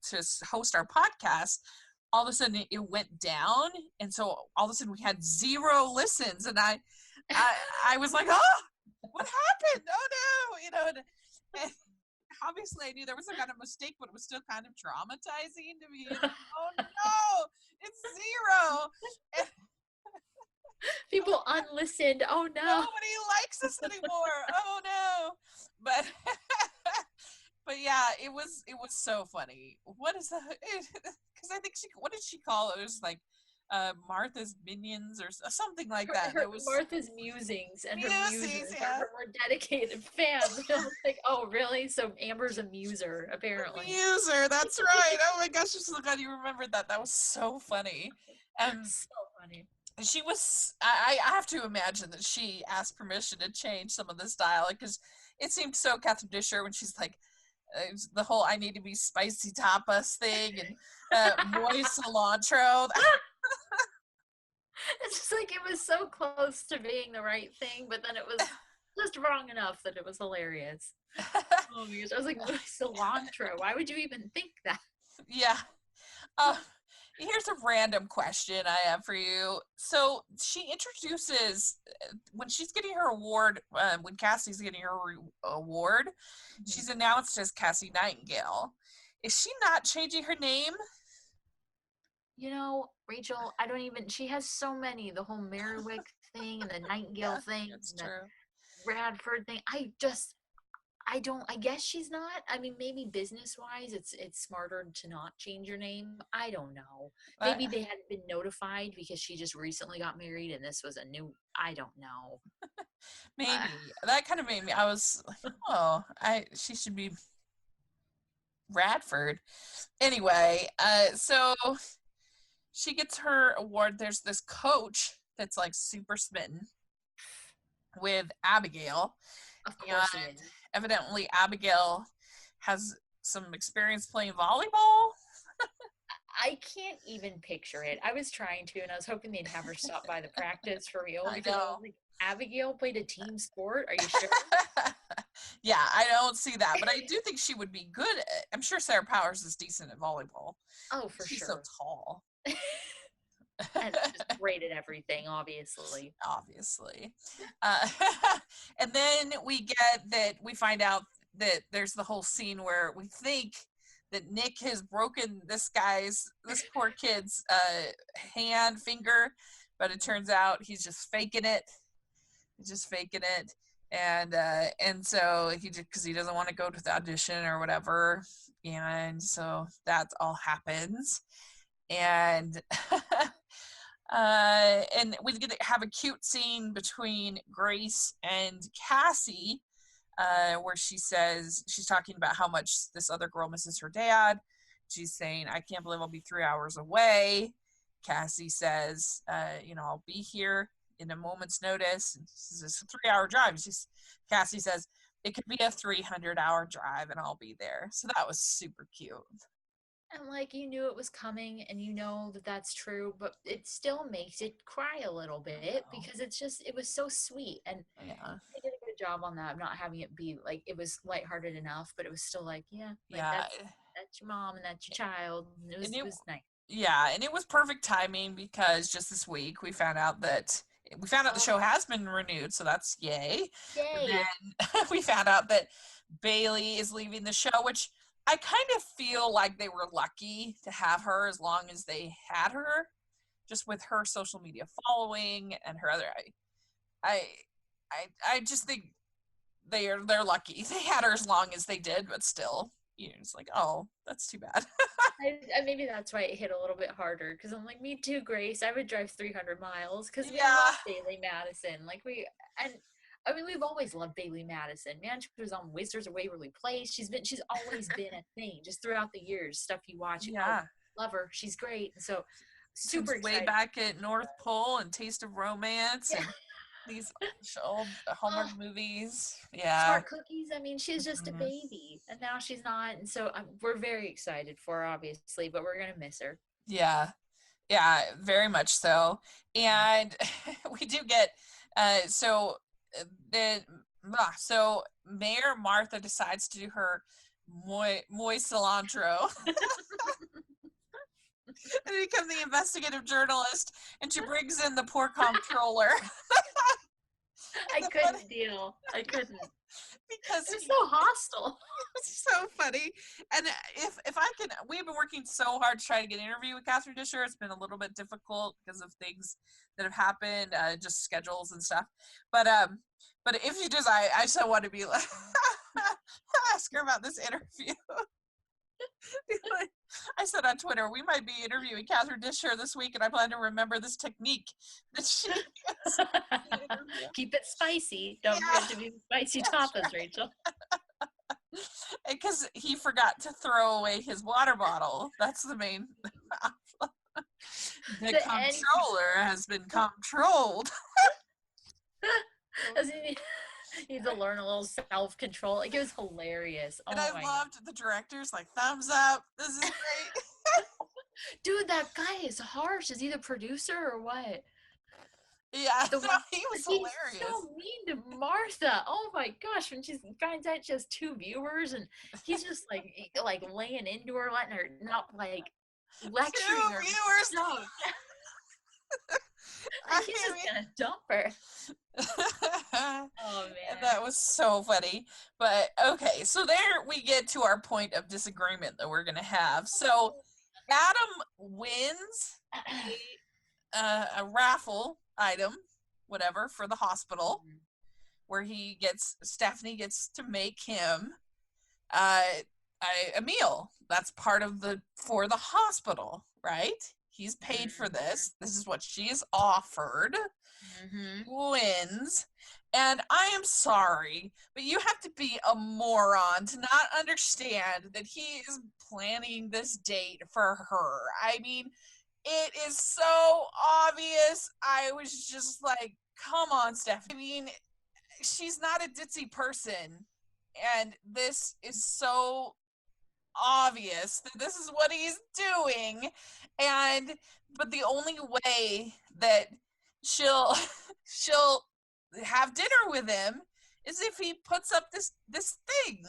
[SPEAKER 1] to host our podcast, all of a sudden it went down, and so all of a sudden we had 0 listens, and I was like, oh, what happened? Oh no, and obviously I knew there was some kind of mistake, but it was still kind of traumatizing to me. Oh no, it's 0. And
[SPEAKER 2] people unlistened. Oh no.
[SPEAKER 1] Nobody likes us anymore. Oh no. But but yeah, it was so funny. What is that? Because I think what did she call it? It was like Martha's Minions or something like that.
[SPEAKER 2] Her
[SPEAKER 1] It was
[SPEAKER 2] Martha's musings, and her musers
[SPEAKER 1] yeah.
[SPEAKER 2] are her more dedicated fans. I was like, oh really? So Amber's a muser, apparently.
[SPEAKER 1] Muser, that's right. Oh my gosh, I'm so glad you remembered that. That was so funny.
[SPEAKER 2] So funny.
[SPEAKER 1] She was, I have to imagine that she asked permission to change some of this dialect, because it seemed so Catherine Disher when she's like, the whole "I need to be spicy tapas" thing, and moist cilantro.
[SPEAKER 2] It's just like it was so close to being the right thing, but then it was just wrong enough that it was hilarious. Oh my gosh. I was like, cilantro. Why would you even think that?
[SPEAKER 1] Yeah. Here's a random question I have for you. So she introduces, when she's getting her award, when Cassie's getting her award, she's announced as Cassie Nightingale. Is she not changing her name?
[SPEAKER 2] Rachel, I don't even, she has so many, the whole Merriwick thing and the Nightingale thing,
[SPEAKER 1] That's
[SPEAKER 2] and the
[SPEAKER 1] true.
[SPEAKER 2] Radford thing. I guess she's not. I mean, maybe business wise, it's smarter to not change your name. I don't know. Maybe they hadn't been notified because she just recently got married and this was a new, I don't know.
[SPEAKER 1] Maybe. That kind of made me, I was like, oh, she should be Radford. Anyway, so she gets her award. There's this coach that's like super smitten with Abigail.
[SPEAKER 2] Of course he is.
[SPEAKER 1] Evidently Abigail has some experience playing volleyball.
[SPEAKER 2] I can't even picture it. I was trying to, and I was hoping they'd have her stop by the practice for real, because I was like, Abigail played a team sport? Are you sure?
[SPEAKER 1] Yeah, I don't see that, but I do think she would be good I'm sure Sarah Powers is decent at volleyball.
[SPEAKER 2] Oh, for
[SPEAKER 1] She's
[SPEAKER 2] sure.
[SPEAKER 1] so tall.
[SPEAKER 2] And just great at everything, obviously.
[SPEAKER 1] And then we find out that there's the whole scene where we think that Nick has broken this poor kid's finger, but it turns out he's just faking it. And so because he doesn't want to go to the audition or whatever, and so that all happens. And and we get to have a cute scene between Grace and Cassie, where she says, she's talking about how much this other girl misses her dad. She's saying, I can't believe I'll be 3 hours away. Cassie says, I'll be here in a moment's notice. And it's a 3-hour drive. Cassie says, it could be a 300-hour drive and I'll be there. So that was super cute.
[SPEAKER 2] And like, you knew it was coming and you know that that's true, but it still makes it cry a little bit because it was so sweet. And
[SPEAKER 1] yeah,
[SPEAKER 2] they did a good job on that, not having it be like, it was lighthearted enough, but it was still like, yeah,
[SPEAKER 1] yeah,
[SPEAKER 2] that's your mom and that's your child. And it was nice.
[SPEAKER 1] Yeah, and it was perfect timing because just this week we found out the
[SPEAKER 2] Oh,
[SPEAKER 1] show has been renewed, so that's yay.
[SPEAKER 2] yay.
[SPEAKER 1] Then we found out that Bailey is leaving the show, which I kind of feel like they were lucky to have her as long as they had her, just with her social media following and her other. I, I just think they're lucky they had her as long as they did, but still, it's like, oh, that's too bad.
[SPEAKER 2] Maybe that's why it hit a little bit harder because I'm like, me too, Grace. I would drive 300 miles because we
[SPEAKER 1] Yeah,
[SPEAKER 2] love Bailey Madison. And I mean, we've always loved Bailey Madison. Man, she was on Wizards of Waverly Place. She's always been a thing just throughout the years. Stuff you watch, oh,
[SPEAKER 1] yeah.
[SPEAKER 2] love her. She's great. And so,
[SPEAKER 1] Since
[SPEAKER 2] super
[SPEAKER 1] way
[SPEAKER 2] excited.
[SPEAKER 1] back at North Pole and Taste of Romance
[SPEAKER 2] Yeah.
[SPEAKER 1] and these old
[SPEAKER 2] Oh,
[SPEAKER 1] Hallmark movies. Yeah.
[SPEAKER 2] smart cookies. I mean, she's just a
[SPEAKER 1] Mhm.
[SPEAKER 2] baby, and now she's not. And so, we're very excited for her, obviously, but we're gonna miss her.
[SPEAKER 1] Yeah. Yeah, very much so. And we do get so the so Mayor Martha decides to do her moi cilantro and become the investigative journalist, and she brings in the poor comptroller.
[SPEAKER 2] I
[SPEAKER 1] The funny,
[SPEAKER 2] couldn't deal. I couldn't.
[SPEAKER 1] because
[SPEAKER 2] It was so hostile.
[SPEAKER 1] it's so funny. And if I can, we've been working so hard to try to get an interview with Catherine Disher. It's been a little bit difficult because of things that have happened, just schedules and stuff. But if you just, I still want to be like, ask her about this interview. I said on Twitter, we might be interviewing Catherine Disher this week, and I plan to remember this technique that she uses in the interview.
[SPEAKER 2] Keep it spicy. Don't
[SPEAKER 1] Yeah,
[SPEAKER 2] forget to do the spicy
[SPEAKER 1] that's
[SPEAKER 2] tapas, Rachel.
[SPEAKER 1] because he forgot to throw away his water bottle. That's the main. The
[SPEAKER 2] The end.
[SPEAKER 1] controller has been controlled.
[SPEAKER 2] Does he need to learn a little self control? Like, it was hilarious. Oh
[SPEAKER 1] And I
[SPEAKER 2] my god.
[SPEAKER 1] loved the directors, like, thumbs up. This is great.
[SPEAKER 2] Dude, that guy is harsh. Is he the producer or what?
[SPEAKER 1] Yeah,
[SPEAKER 2] The
[SPEAKER 1] no,
[SPEAKER 2] one
[SPEAKER 1] he was
[SPEAKER 2] he's
[SPEAKER 1] hilarious.
[SPEAKER 2] so mean to Martha. Oh my gosh, when she finds out she has two viewers and he's just like laying into her, letting her not like lecturing
[SPEAKER 1] Two
[SPEAKER 2] her.
[SPEAKER 1] viewers.
[SPEAKER 2] No, like he's just gonna dump her. Oh
[SPEAKER 1] And
[SPEAKER 2] man.
[SPEAKER 1] that was so funny. But okay, so there we get to our point of disagreement that we're going to have. So Adam wins a raffle item, whatever, for the hospital, where Stephanie gets to make him uh, a meal. That's part of for the hospital, right? He's paid for this. This is what she is offered.
[SPEAKER 2] Mm-hmm.
[SPEAKER 1] Wins. And I am sorry, but you have to be a moron to not understand that he is planning this date for her. I mean, it is so obvious. I was just like, come on, Steph. I mean, she's not a ditzy person. And this is so obvious that this is what he's doing. But the only way that she'll she'll have dinner with him is if he puts up this thing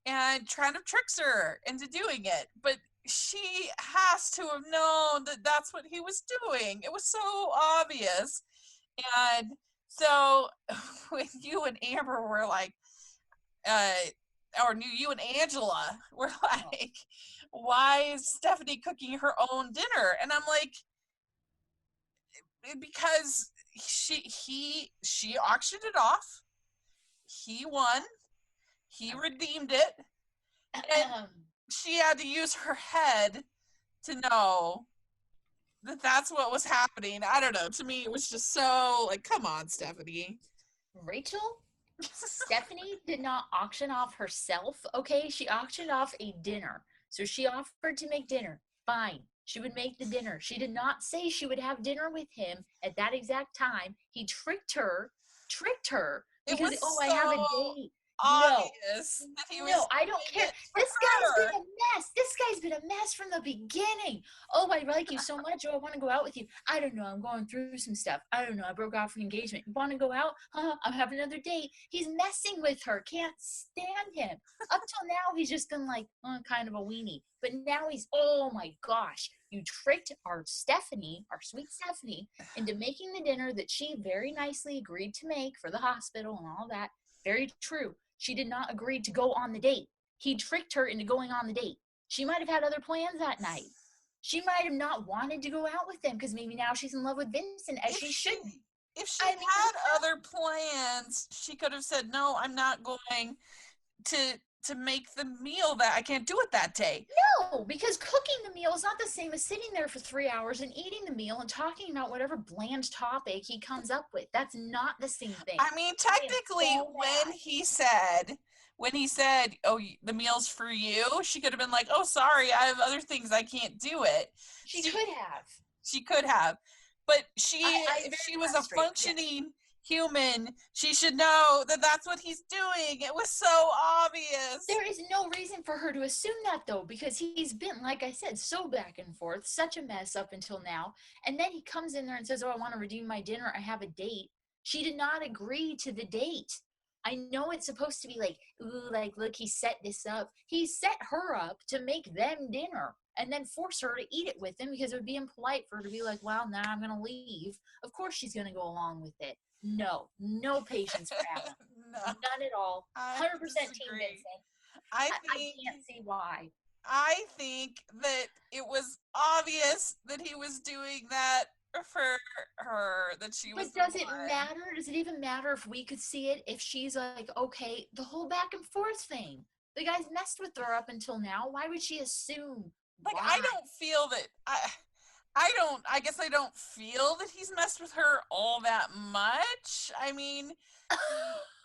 [SPEAKER 1] and trying to tricks her into doing it. But she has to have known that that's what he was doing. It was so obvious. And so when you and Amber were like, uh, or you and Angela were like, why is Stephanie cooking her own dinner? And I'm like, because she auctioned it off. He won. He redeemed it. And she had to use her head to know that that's what was happening. I don't know. To me, it was just so like, come on, Stephanie.
[SPEAKER 2] Rachel, Stephanie did not auction off herself, okay? She auctioned off a dinner. So she offered to make dinner. Fine. She would make the dinner. She did not say she would have dinner with him at that exact time. He tricked her
[SPEAKER 1] It
[SPEAKER 2] because,
[SPEAKER 1] was
[SPEAKER 2] oh, I have a date. No.
[SPEAKER 1] obvious that he was
[SPEAKER 2] No, I don't
[SPEAKER 1] doing
[SPEAKER 2] care.
[SPEAKER 1] it for
[SPEAKER 2] This guy's
[SPEAKER 1] her.
[SPEAKER 2] been a mess. This guy's been a mess from the beginning. Oh, I like you so much. Oh, I want to go out with you. I don't know. I'm going through some stuff. I don't know. I broke off an engagement. You want to go out? I'm having another date. He's messing with her. Can't stand him. Up till now, he's just been like, kind of a weenie. But now he's, oh my gosh, you tricked our Stephanie, our sweet Stephanie, into making the dinner that she very nicely agreed to make for the hospital and all that. Very true. She did not agree to go on the date. He tricked her into going on the date. She might have had other plans that night. She might have not wanted to go out with them because maybe now she's in love with Vincent, as she should be.
[SPEAKER 1] If she
[SPEAKER 2] I mean,
[SPEAKER 1] had other plans, she could have said, "No, I'm not going to make the meal. That I can't do it that day."
[SPEAKER 2] no, because cooking the meal is not the same as sitting there for 3 hours and eating the meal and talking about whatever bland topic he comes up with. That's not the same thing.
[SPEAKER 1] I mean, technically,
[SPEAKER 2] so
[SPEAKER 1] when
[SPEAKER 2] mad.
[SPEAKER 1] he said, "Oh, the meal's for you," she could have been like, "Oh, sorry, I have other things. I can't do it."
[SPEAKER 2] She could have.
[SPEAKER 1] She could have, but
[SPEAKER 2] I'm
[SPEAKER 1] if
[SPEAKER 2] very
[SPEAKER 1] she was a
[SPEAKER 2] frustrated, yes.
[SPEAKER 1] functioning human, she should know that that's what he's doing. It was so obvious.
[SPEAKER 2] There is no reason for her to assume that, though, because he's been, like I said, so back and forth, such a mess up until now. And then he comes in there and says, "Oh, I want to redeem my dinner. I have a date." She did not agree to the date. I know it's supposed to be like, ooh, like, look, he set this up. He set her up to make them dinner and then force her to eat it with him because it would be impolite for her to be like, well, now I'm going to leave. Of course she's going to go along with it. No patience for Adam.
[SPEAKER 1] No,
[SPEAKER 2] None at all.
[SPEAKER 1] I
[SPEAKER 2] 100% Team
[SPEAKER 1] disagree.
[SPEAKER 2] Vincent.
[SPEAKER 1] I
[SPEAKER 2] I
[SPEAKER 1] think
[SPEAKER 2] can't see why.
[SPEAKER 1] I think that it was obvious that he was doing that for her, that she was
[SPEAKER 2] But
[SPEAKER 1] the
[SPEAKER 2] does it
[SPEAKER 1] one.
[SPEAKER 2] matter? Does it even matter if we could see it? If she's like, okay, the whole back and forth thing. The guy's messed with her up until now. Why would she assume?
[SPEAKER 1] Like,
[SPEAKER 2] Why?
[SPEAKER 1] I don't feel that I guess I don't feel that he's messed with her all that much. I mean,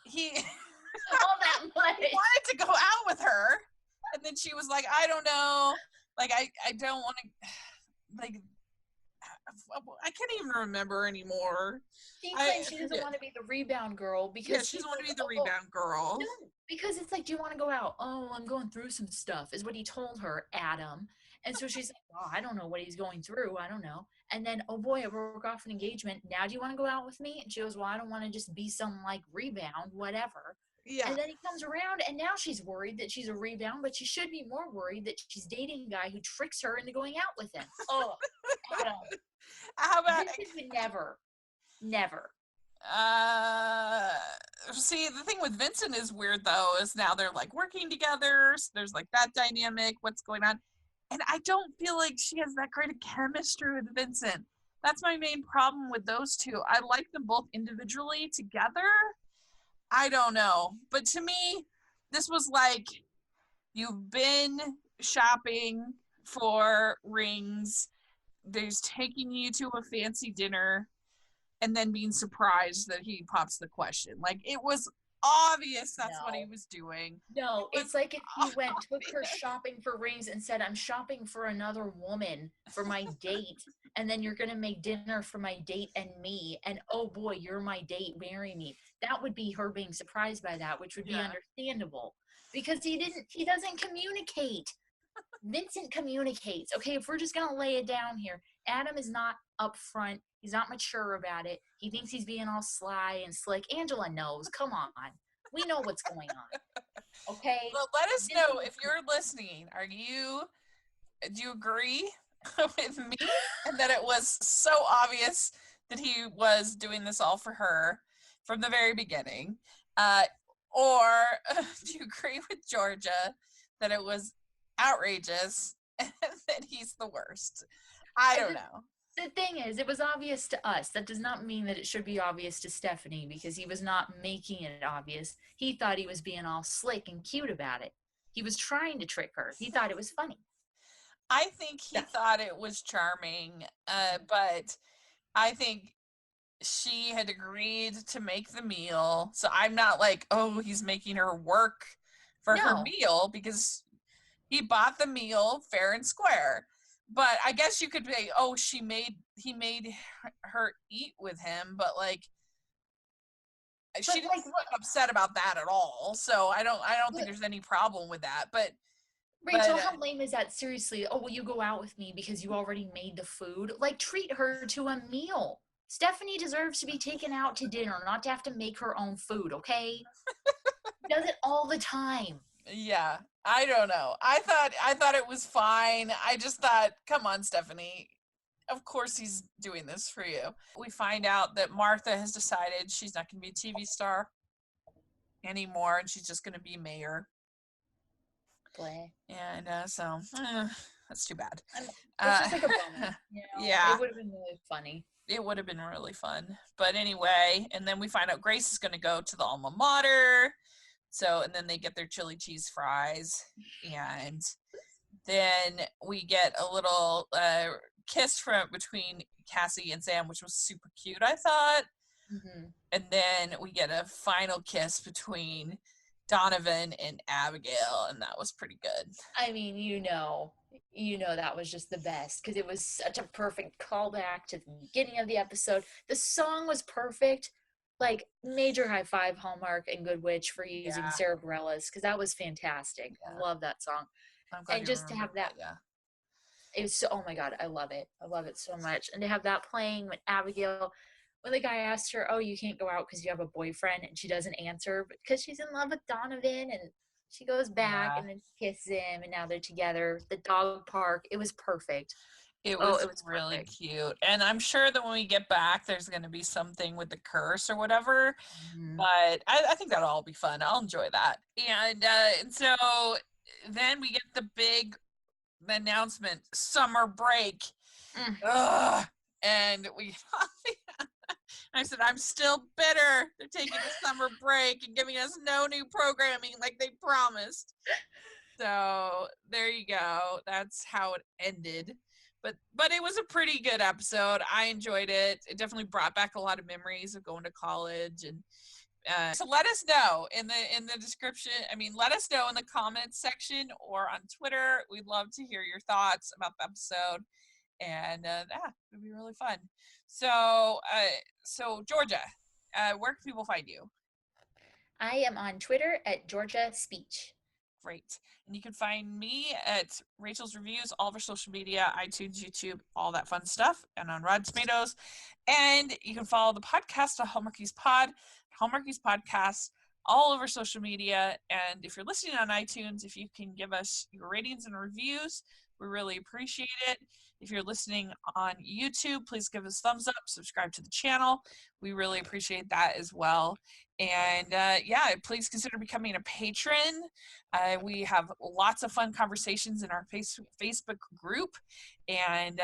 [SPEAKER 1] he
[SPEAKER 2] All that much.
[SPEAKER 1] wanted to go out with her, and then she was like, I don't know, like I don't want to, like, I can't even remember anymore.
[SPEAKER 2] She claims she doesn't want to be the rebound girl because
[SPEAKER 1] Yeah, she doesn't want to be the rebound girl.
[SPEAKER 2] No, because it's like, do you want to go out? Oh, I'm going through some stuff, is what he told her, Adam. And so she's like, oh, I don't know what he's going through. I don't know. And then, oh boy, I broke off an engagement. Now do you want to go out with me? And she goes, well, I don't want to just be some like rebound, whatever.
[SPEAKER 1] Yeah.
[SPEAKER 2] And then he comes around and now she's worried that she's a rebound, but she should be more worried that she's dating a guy who tricks her into going out with him. Oh, Adam.
[SPEAKER 1] How about
[SPEAKER 2] This would never, never.
[SPEAKER 1] See, the thing with Vincent is weird though, is now they're like working together, so there's like that dynamic, what's going on, and I don't feel like she has that great of chemistry with Vincent. That's my main problem with those two. I like them both individually. Together, I don't know, but to me this was like, you've been shopping for rings, there's taking you to a fancy dinner, and then being surprised that he pops the question. Like, it was obvious that's what he was doing.
[SPEAKER 2] No, it's like if he took her shopping for rings and said, I'm shopping for another woman for my date, and then you're gonna make dinner for my date and me, and oh boy, you're my date, marry me. That would be her being surprised by that, which would be understandable. Because he doesn't communicate. Vincent communicates. Okay, if we're just gonna lay it down here, Adam is not upfront. He's not mature about it. He thinks he's being all sly and slick. Angela knows. Come on. We know what's going on. Okay?
[SPEAKER 1] Well, let us know if you're listening. Do you agree with me? And that it was so obvious that he was doing this all for her from the very beginning. Or do you agree with Georgia that it was outrageous and that he's the worst? I don't know.
[SPEAKER 2] The thing is, it was obvious to us. That does not mean that it should be obvious to Stephanie, because he was not making it obvious. He thought he was being all slick and cute about it. He was trying to trick her. He thought it was funny.
[SPEAKER 1] I think he thought it was charming, but I think she had agreed to make the meal. So I'm not like, oh, he's making her work for her meal, because he bought the meal fair and square. But I guess you could say, oh, he made her eat with him, but like, she
[SPEAKER 2] But
[SPEAKER 1] didn't seem upset about that at all. So I don't think there's any problem with that. But
[SPEAKER 2] Rachel, how lame is that? Seriously. Oh, will you go out with me because you already made the food? Like, treat her to a meal. Stephanie deserves to be taken out to dinner, not to have to make her own food, okay? She does it all the time.
[SPEAKER 1] yeah, I don't know. I thought it was fine. I just thought, come on, Stephanie. Of course he's doing this for you. We find out that Martha has decided she's not going to be a TV star anymore, and she's just going to be mayor.
[SPEAKER 2] Boy.
[SPEAKER 1] And that's too bad.
[SPEAKER 2] It's just like a bummer. You know?
[SPEAKER 1] Yeah.
[SPEAKER 2] It would have been really funny.
[SPEAKER 1] It would have been really fun. But anyway, and then we find out Grace is going to go to the alma mater. So, and then they get their chili cheese fries. And then we get a little kiss from between Cassie and Sam, which was super cute, I thought.
[SPEAKER 2] Mm-hmm.
[SPEAKER 1] And then we get a final kiss between Donovan and Abigail, and that was pretty good.
[SPEAKER 2] I mean, you know that was just the best because it was such a perfect callback to the beginning of the episode. The song was perfect. Like, major high five Hallmark and Good Witch for using Sarah Bareilles because that was fantastic. I love that song. And just to have that, it was so, oh my God, I love it. I love it so much. And to have that playing when Abigail, when the guy asked her, oh, you can't go out because you have a boyfriend, and she doesn't answer because she's in love with Donovan, and she goes back and then kisses him, and now they're together. The dog park, it was perfect.
[SPEAKER 1] It was really cute. And I'm sure that when we get back, there's going to be something with the curse or whatever. Mm-hmm. But I think that'll all be fun. I'll enjoy that. And so then we get the big announcement, summer break. Ugh. And I said, I'm still bitter. They're taking a summer break and giving us no new programming like they promised. So there you go. That's how it ended. But it was a pretty good episode. I enjoyed it. It definitely brought back a lot of memories of going to college. And so let us know in the description. I mean, let us know in the comments section or on Twitter. We'd love to hear your thoughts about the episode. And it would be really fun. So Georgia, where can people find you?
[SPEAKER 2] I am on Twitter at Georgia Speech.
[SPEAKER 1] Great. And you can find me at Rachel's Reviews, all of our social media, iTunes, YouTube, all that fun stuff, and on Rotten Tomatoes. And you can follow the podcast at Hallmarkies Pod, Hallmarkies Podcast, all over social media. And if you're listening on iTunes, if you can give us your ratings and reviews, we really appreciate it. If you're listening on YouTube, please give us thumbs up, subscribe to the channel. We really appreciate that as well. And please consider becoming a patron. We have lots of fun conversations in our Facebook group, and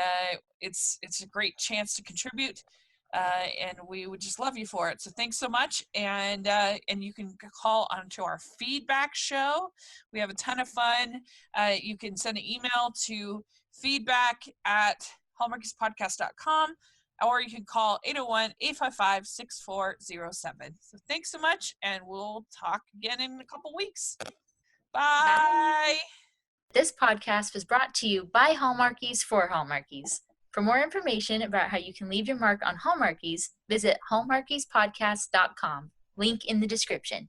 [SPEAKER 1] it's a great chance to contribute. And we would just love you for it. So thanks so much. And you can call onto our feedback show. We have a ton of fun. You can send an email to feedback@hallmarkiespodcast.com, or you can call 801-855-6407. So thanks so much, and we'll talk again in a couple weeks. Bye.
[SPEAKER 2] This podcast was brought to you by Hallmarkies for Hallmarkies. For more information about how you can leave your mark on Hallmarkies, visit hallmarkiespodcast.com. Link in the description.